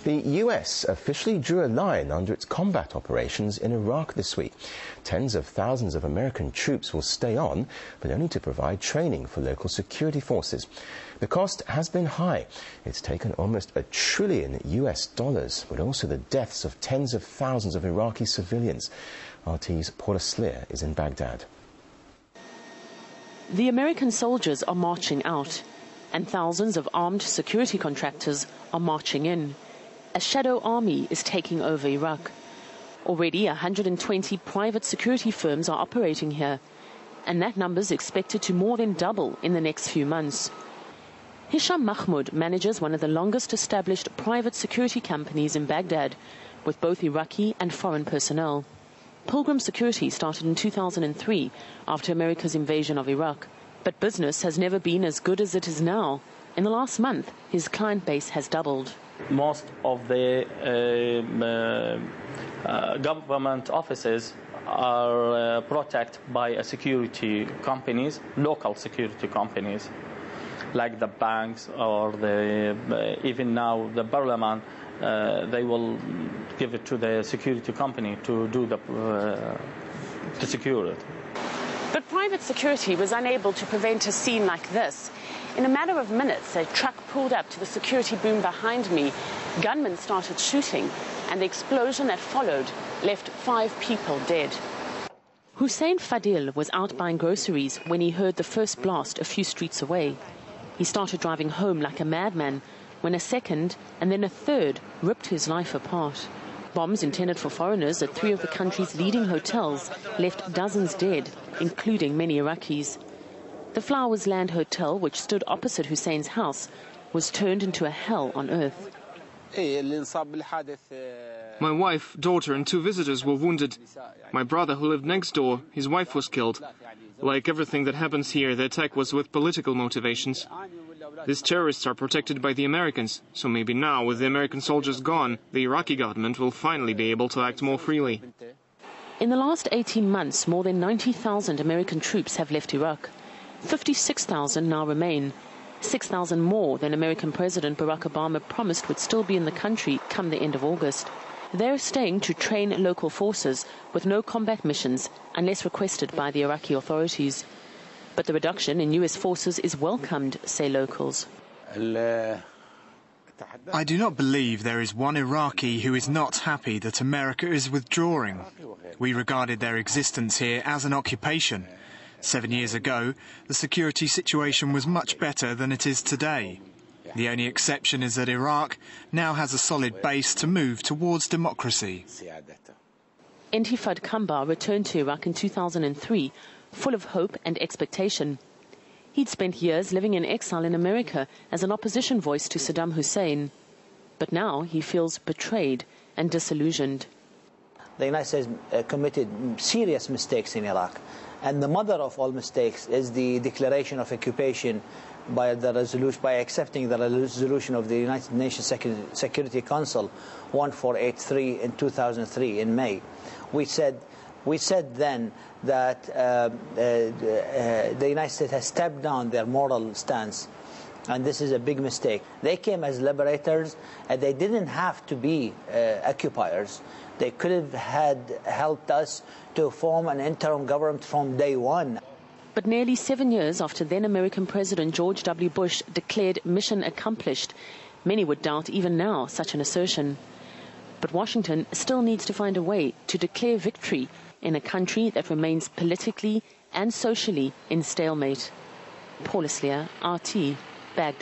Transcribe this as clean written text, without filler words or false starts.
The US officially drew a line under its combat operations in Iraq this week. Tens of thousands of American troops will stay on, but only to provide training for local security forces. The cost has been high. It's taken almost $1 trillion, but also the deaths of tens of thousands of Iraqi civilians. RT's Paula Sleer is in Baghdad. The American soldiers are marching out, and thousands of armed security contractors are marching in. A shadow army is taking over Iraq. Already 120 private security firms are operating here, and that number is expected to more than double in the next few months. Hisham Mahmoud manages one of the longest established private security companies in Baghdad, with both Iraqi and foreign personnel. Pilgrim Security started in 2003 after America's invasion of Iraq, but business has never been as good as it is now. In the last month, his client base has doubled. Most of the government offices are protected by security companies, local security companies, like the banks or even now the parliament. They will give it to the security company to do to secure it. But private security was unable to prevent a scene like this. In a matter of minutes, a truck pulled up to the security boom behind me. Gunmen started shooting, and the explosion that followed left 5 people dead. Hussein Fadil was out buying groceries when he heard the first blast a few streets away. He started driving home like a madman when a second and then a third ripped his life apart. Bombs intended for foreigners at 3 of the country's leading hotels left dozens dead, including many Iraqis. The Flowers Land Hotel, which stood opposite Hussein's house, was turned into a hell on earth. My wife, daughter and 2 visitors were wounded. My brother, who lived next door, his wife was killed. Like everything that happens here, the attack was with political motivations. These terrorists are protected by the Americans, so maybe now, with the American soldiers gone, the Iraqi government will finally be able to act more freely. In the last 18 months, more than 90,000 American troops have left Iraq. 56,000 now remain, 6,000 more than American President Barack Obama promised would still be in the country come the end of August. They're staying to train local forces with no combat missions unless requested by the Iraqi authorities. But the reduction in US forces is welcomed, say locals. I do not believe there is one Iraqi who is not happy that America is withdrawing. We regarded their existence here as an occupation. 7 years ago, the security situation was much better than it is today. The only exception is that Iraq now has a solid base to move towards democracy. Intifad Kambar returned to Iraq in 2003, full of hope and expectation. He'd spent years living in exile in America as an opposition voice to Saddam Hussein. But now he feels betrayed and disillusioned. The United States committed serious mistakes in Iraq. And the mother of all mistakes is the declaration of occupation by accepting the resolution of the United Nations Security Council 1483 in 2003 in May. We said then that the United States has stepped down their moral stance, and this is a big mistake. They came as liberators, and they didn't have to be occupiers. They could have helped us to form an interim government from day one. But nearly 7 years after then American President George W. Bush declared mission accomplished, many would doubt even now such an assertion. But Washington still needs to find a way to declare victory in a country that remains politically and socially in stalemate. Paula Sleer, RT, Baghdad.